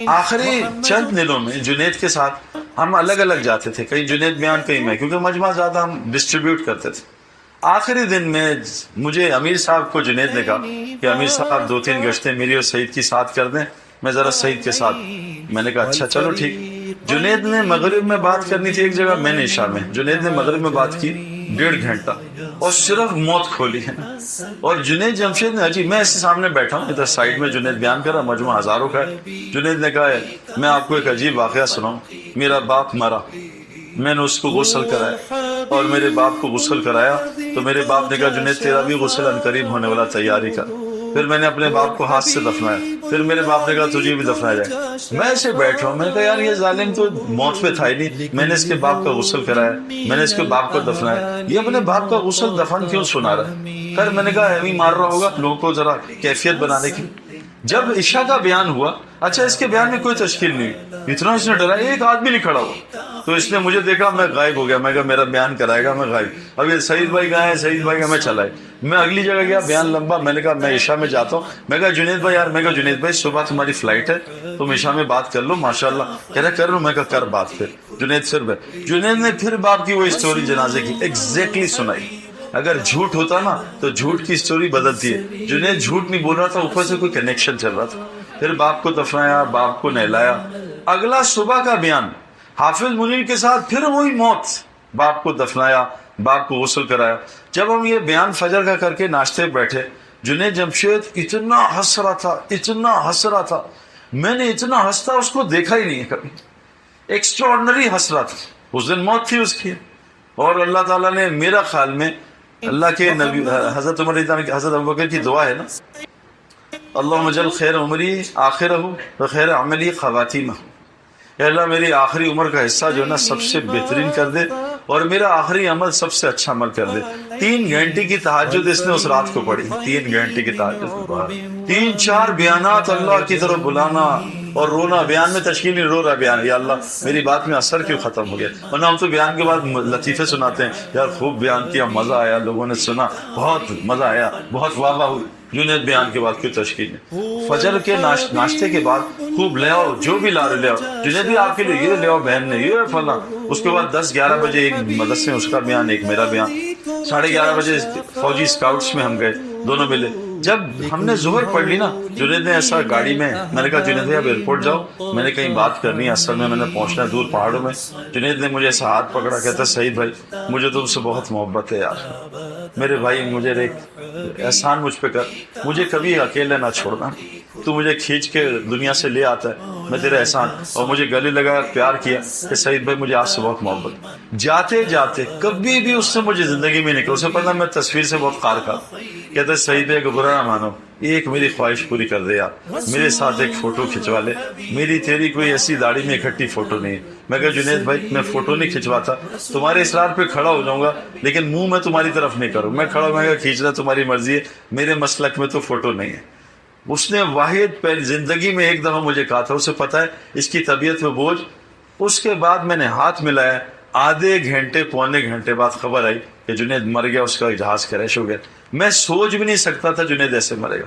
آخری چند دنوں میں جنید کے ساتھ ہم الگ الگ جاتے تھے، کہیں جنید بیان کہیں میں، کیونکہ مجمع زیادہ ہم ڈسٹریبیوٹ کرتے تھے۔ آخری دن میں مجھے امیر صاحب کو جنید نے کہا کہ امیر صاحب 2-3 گشتیں میری اور سعید کی ساتھ کر دیں، میں ذرا سعید کے ساتھ۔ میں نے کہا اچھا چلو ٹھیک۔ جنید نے مغرب میں بات کرنی تھی ایک جگہ، میں نے عشاء میں۔ جنید نے مغرب میں بات کی 1.5 گھنٹہ اور صرف موت کھولی ہے۔ اور جنید جمشید نے عجیب، میں ایسے سامنے بیٹھا ہوں، ادھر سائڈ میں جنید بیان کر رہا، مجموعہ ہزاروں کا ہے۔ جنید نے کہا ہے میں آپ کو ایک عجیب واقعہ سناؤں، میرا باپ مرا، میں نے اس کو غسل کرایا اور میرے باپ کو غسل کرایا تو میرے باپ نے کہا جنید تیرا بھی غسل عنقریب ہونے والا، تیاری کر۔ پھر میں نے اپنے باپ کو ہاتھ سے دفنایا، پھر میرے باپ نے کہا تجھے بھی دفنایا جائے۔ میں ایسے بیٹھا ہوں، میں نے کہا یار یہ ظالم تو موت پہ تھا ہی نہیں، میں نے اس کے باپ کا غسل کرایا، میں نے اس کے باپ کو دفنایا، یہ اپنے باپ کا غسل دفن کیوں سنا رہا ہے؟ خیر میں نے کہا ایویں مار رہا ہوگا لوگوں کو ذرا کیفیت بنانے کی۔ جب عشاء کا بیان ہوا، اچھا اس کے بیان میں کوئی تشکیل نہیں ہوئی، اتنا اس نے ڈرا ایک آدمی نہیں کھڑا ہوا، تو اس نے مجھے دیکھا، میں غائب ہو گیا، میں کہا میرا بیان کرائے گا، میں غائب۔ اب یہ سعید بھائی کہاں ہے، سعید بھائی کا میں چلا ہے۔ میں اگلی جگہ گیا، بیان لمبا، میں نے کہا میں عشاء میں جاتا ہوں۔ میں کہا جنید بھائی یار، میں کہا جنید بھائی صبح تمہاری فلائٹ ہے، تم عشاء میں بات کر لو، ماشاءاللہ۔ کہہ رہا کر لو، میں کہا کر بات۔ پھر جنید جنید نے پھر باپ کی وہ اسٹوری جنازے کی ایگزیکٹلی سنائی۔ اگر جھوٹ ہوتا نا تو جھوٹ کی اسٹوری بدلتی ہے، جنید جھوٹ نہیں بول رہا تھا، اوپر سے کوئی کنیکشن چل رہا تھا۔ پھر باپ کو دفنایا، باپ کو نہلایا۔ اگلا صبح کا بیان حافظ منیر کے ساتھ پھر وہی موت، باپ کو دفنایا، باپ کو غسل کرایا۔ جب ہم یہ بیان فجر کا کر کے ناشتے بیٹھے، جنید جمشید اتنا ہنس رہا تھا، اتنا ہنس رہا تھا، میں نے اتنا ہنستا اس کو دیکھا ہی نہیں ہے کبھی، ایکسٹراڈنری ہنس رہا تھا۔ اس دن موت تھی اس کی، اور اللہ تعالیٰ نے میرا خیال میں اللہ کے نبی حضرت عمر حضرت ابوبکر کی دعا ہے نا، اللہم اجعل خیر عمری آخرہ و خیر عملی خواتیمہ، اے اللہ میری آخری عمر کا حصہ جو ہے نا سب سے بہترین کر دے، اور میرا آخری عمل سب سے اچھا عمل کر دے۔ 3 گھنٹے کی تہجد اس نے اس رات کو پڑھی، 3 گھنٹے کی تہجد، 3-4 بیانات اللہ کی طرف بلانا اور رونا، بیان میں تشکیل نہیں، رو رہا بیان، یا اللہ میری بات میں اثر کیوں ختم ہو گیا؟ ورنہ ہم تو بیان کے بعد لطیفے سناتے ہیں، یار خوب بیان کیا، مزہ آیا، لوگوں نے سنا، بہت مزہ آیا، بہت واہ واہ ہوئی۔ جنید بیان کے بعد کیوں تشکیل ہے؟ فجر کے ناشتے کے بعد خوب لے آؤ، جو بھی لا رہے لے آؤ، جنید بھی آپ کے لیے یہ لے آؤ، بہن نے یہ فلاں۔ اس کے بعد 10-11 بجے ایک مدرسے میں اس کا بیان، ایک میرا بیان۔ 11:30 بجے فوجی اسکاؤٹس میں ہم گئے، دونوں ملے۔ جب ہم نے ظہر پڑھ لی نا، جنید نے ایسا گاڑی میں، میں نے کہا جنید بھائی اب ایئرپورٹ جاؤ، میں نے کہیں بات کرنی ہے، اصل میں نے پہنچنا ہے دور پہاڑوں میں۔ جنید نے مجھے ایسا ہاتھ پکڑا، کہتا سعید بھائی مجھے تم سے بہت محبت ہے یار، میرے بھائی مجھے ایک احسان مجھ پہ کر، مجھے کبھی اکیلے نہ چھوڑنا، تو مجھے کھینچ کے دنیا سے لے آتا ہے، میں تیرا احسان۔ اور مجھے گلے لگا، پیار کیا کہ سعید بھائی مجھے آپ سے بہت محبت۔ جاتے جاتے کبھی بھی اس سے مجھے زندگی میں نہیں کہا، اسے پتا میں تصویر سے بہت قار کا، کہتا ہے سعید بھائی کو برا نہ مانو، ایک میری خواہش پوری کر دے یار، میرے ساتھ ایک فوٹو کھنچوا لے، میری تیری کوئی ایسی داڑھی میں اکٹھی فوٹو نہیں ہے۔ میں کہا جنید بھائی میں فوٹو نہیں کھنچواتا، تمہارے اصرار پہ کھڑا ہو جاؤں گا، لیکن منہ میں تمہاری طرف نہیں کروں، میں کھڑا ہوں، میں کہا کھینچنا تمہاری مرضی ہے، میرے مسلک میں تو فوٹو نہیں ہے۔ اس نے واحد پہلی زندگی میں ایک دفعہ مجھے کہا تھا، اسے پتا ہے اس کی طبیعت میں بوجھ۔ اس کے بعد میں نے ہاتھ ملایا، آدھے گھنٹے پونے گھنٹے بعد خبر آئی کہ جنید مر گیا، اس کا جہاز کریش ہو گیا۔ میں سوچ بھی نہیں سکتا تھا جنید ایسے مرے گا،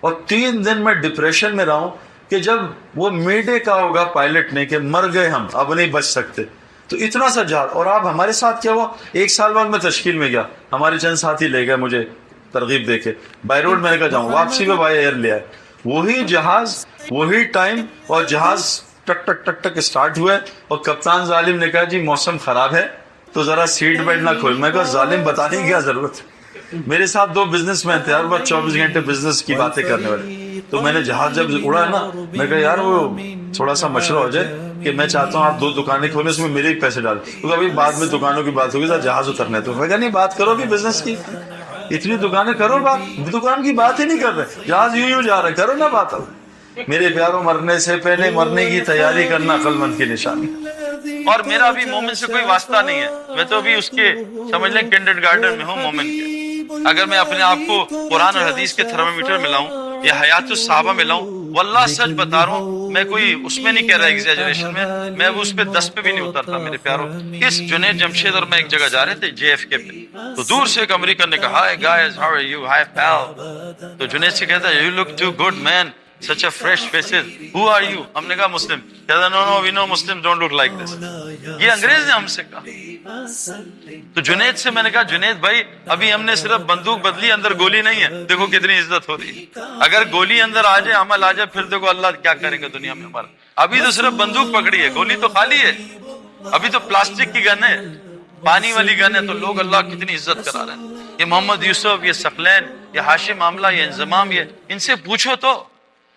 اور 3 دن میں ڈپریشن میں رہا ہوں کہ جب وہ میڈے کا ہوگا پائلٹ نے کہ مر گئے ہم، اب نہیں بچ سکتے، تو اتنا سا جہاز۔ اور آپ ہمارے ساتھ کیا ہوا، 1 سال بعد میں تشکیل میں گیا، ہمارے چند ساتھی لے گئے مجھے ترغیب دے کے بائی روڈ، میں نے کہا جاؤں، واپسی پہ بائی ایئر لے آئے، وہی جہاز وہی ٹائم، اور جہاز ٹک ٹک ٹک ٹک اسٹارٹ ہوا ہے، اور کپتان ظالم نے کہا جی موسم خراب ہے تو ذرا سیٹ بیلٹ نہ کھول۔ میں کہا ظالم بتانے کی کیا ضرورت ہے، میرے ساتھ 2 بزنس مین تھے، ہر وقت 24 گھنٹے بزنس کی باتیں کرنے والے، تو میں نے جہاز جب اڑا نا، میں کہا یار وہ تھوڑا سا مشورہ ہو جائے کہ میں چاہتا ہوں آپ 2 دکانیں کھولیں، اس میں میرے ہی پیسے ڈال، کیونکہ ابھی بعد میں دکانوں کی بات ہوگی، جہاز اترنا ہے۔ تو میں کہا نہیں بات کرو بھی بزنس کی، اتنی دکانیں کرو، بات دکان کی بات ہی نہیں کر رہے، جہاز یوں جا رہا ہے، کرو نا بات۔ اب میرے پیاروں مرنے سے پہلے مرنے کی تیاری کرنا عقل مند کی نشانی۔ اور میرا ابھی مومن سے کوئی واسطہ نہیں ہے، میں تو ابھی اس کے سمجھ لیں کنڈر گارڈن میں ہوں مومن کے۔ اگر میں اپنے آپ کو قرآن اور حدیث کے تھرمامیٹر میں لاؤں یا حیات الصحابہ میں لاؤں، واللہ سچ بتا رہا ہوں، میں کوئی اس میں نہیں کہہ رہا ایگزیجریشن میں اس پہ 10 پہ بھی نہیں اترتا میرے پیاروں۔ اس جنید جمشید اور میں ایک جگہ جا رہے تھے JFK پہ، تو دور سے ایک امریکن نے کہا hi guys how are you, hi pal, تو جنید سے کہتا ہے you look too good man, such a fresh faces. Who are you? ہم نے کہا مسلم. کہتا no, we know Muslims don't look like this. یہ انگریز نے ہم سے کہا. تو جنید سے میں نے کہا جنید بھائی ابھی ہم نے صرف بندوق بدلی, اندر گولی نہیں ہے, دیکھو کتنی عزت ہو رہی ہے. اگر گولی اندر آ جائے, عمل آ جائے, پھر دیکھو اللہ کیا کریں گے دنیا میں ہمارا. ابھی تو صرف بندوق پکڑی ہے, گولی تو خالی ہے. ابھی تو پلاسٹک کی گن ہے, پانی والی گن ہے. تو لوگ اللہ کتنی عزت کرا رہے ہیں. یہ محمد یوسف, یہ ثقلین, یہ ہاشم عاملہ, یہ انضمام, یہ ان سے پوچھو تو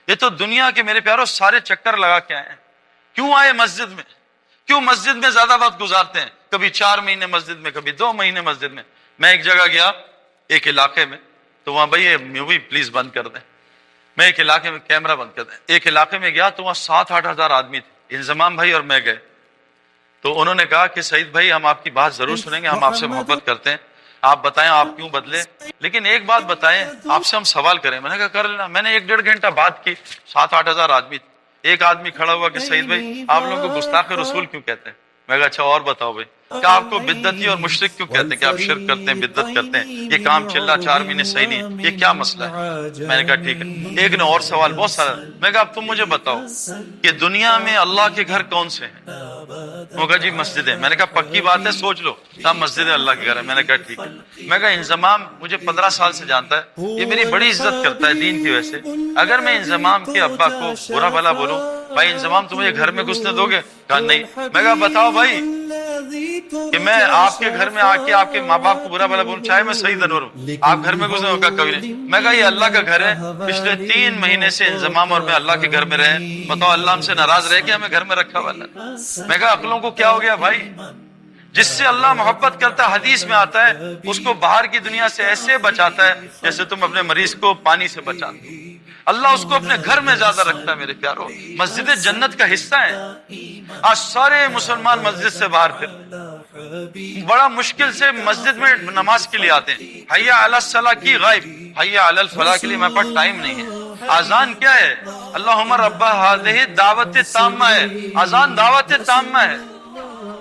یہ تو دنیا کے میرے پیاروں سارے چکر لگا کے آئے ہیں. کیوں آئے مسجد میں؟ کیوں مسجد میں زیادہ وقت گزارتے ہیں؟ کبھی 4 مہینے مسجد میں, کبھی 2 مہینے مسجد میں. میں ایک جگہ گیا ایک علاقے میں, تو وہاں بھائی یہ مووی پلیز بند کر دیں. میں ایک علاقے میں کیمرہ بند کر دیں. ایک علاقے میں گیا تو وہاں 7-8 ہزار آدمی تھے. انضمام بھائی اور میں گئے تو انہوں نے کہا کہ سعید بھائی ہم آپ کی بات ضرور سنیں گے, ہم آپ سے محبت کرتے ہیں, آپ بتائیں آپ کیوں بدلے, لیکن ایک بات بتائیں آپ سے ہم سوال کریں. میں نے کہا کر لینا. میں نے 1-1.5 گھنٹہ بات کی. 7-8 ہزار آدمی تھے. ایک آدمی کھڑا ہوا کہ سعید بھائی آپ لوگوں کو گستاخ رسول کیوں کہتے ہیں؟ میں کہا اچھا اور بتاؤ بھائی, کیا آپ کو بدعتی اور مشرک کیوں کہتے ہیں؟ کہ آپ شرک کرتے ہیں, بدعت کرتے ہیں, یہ کام چل رہا 4 مہینے صحیح نہیں, یہ کیا مسئلہ ہے؟ میں نے کہا ٹھیک ہے. ایک نے اور سوال بہت سارا. میں کہا اب تم مجھے بتاؤ کہ دنیا میں اللہ کے گھر کون سے ہیں؟ وہ کہا جی مسجد ہے. میں نے کہا پکی بات ہے, سوچ لو. تب مسجد اللہ کے گھر ہے. میں نے کہا ٹھیک ہے. میں کہا انضمام مجھے 15 سال سے جانتا ہے, یہ میری بڑی عزت کرتا ہے دین کی وجہ سے. اگر میں انضمام کے ابا کو برا بھلا بولوں, بھائی انضمام تم مجھے گھر میں گھسنے دو گے؟ کہا نہیں. میں کہا بتاؤ بھائی کہ میں آپ کے گھر میں آ کے آپ کے ماں باپ کو برا بھلا بولوں, چاہے میں صحیح دنور ہوں, آپ گھر میں گھسنے ہوگا کبھی نہیں. میں کہا یہ اللہ کا گھر ہے, پچھلے 3 مہینے سے انضمام اور میں اللہ کے گھر میں رہے, بتاؤ اللہ ہم سے ناراض رہ کے ہمیں گھر میں رکھا ہوا اللہ. میں کہا عقلوں کو کیا ہو گیا بھائی؟ جس سے اللہ محبت کرتا ہے, حدیث میں آتا ہے, اس کو باہر کی دنیا سے ایسے بچاتا ہے جیسے تم اپنے مریض کو پانی سے بچاتے ہو. اللہ اس کو اپنے گھر میں زیادہ رکھتا ہے. میرے پیارو, مسجد جنت کا حصہ ہے. آج سارے مسلمان مسجد سے باہر پھر بڑا مشکل سے مسجد میں نماز کے لیے آتے ہیں. حیا علی الصلاح کی غائب, حیا علی الفلاح کے لیے میرے پاس ٹائم نہیں ہے. اذان کیا ہے؟ اللہم رب ہذہ دعوت تامہ ہے. اذان دعوت تامہ ہے,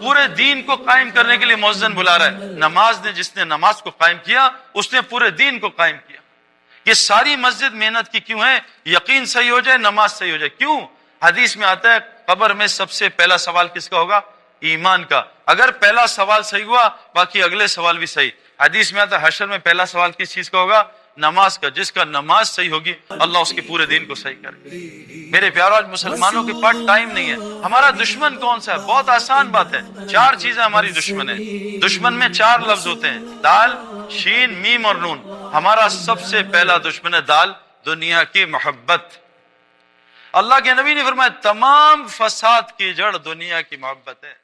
پورے دین کو قائم کرنے کے لیے مؤذن بلا رہا ہے. نماز نے, جس نے نماز کو قائم کیا اس نے پورے دین کو قائم کیا. یہ ساری مسجد محنت کی کیوں ہے؟ یقین صحیح ہو جائے, نماز صحیح ہو جائے. کیوں؟ حدیث میں آتا ہے قبر میں سب سے پہلا سوال کس کا ہوگا؟ ایمان کا. اگر پہلا سوال صحیح ہوا باقی اگلے سوال بھی صحیح. حدیث میں آتا ہے حشر میں پہلا سوال کس چیز کا ہوگا؟ نماز کا. جس کا نماز صحیح ہوگی اللہ اس کے پورے دین کو صحیح کرے. میرے پیارو, آج مسلمانوں کے پاس ٹائم نہیں ہے. ہمارا دشمن کون سا ہے؟ بہت آسان بات ہے. 4 چیزیں ہماری دشمن ہے. دشمن میں 4 لفظ ہوتے ہیں, دال, شین, میم اور نون. ہمارا سب سے پہلا دشمن ہے دال, دنیا کی محبت. اللہ کے نبی نے فرمایا تمام فساد کی جڑ دنیا کی محبت ہے.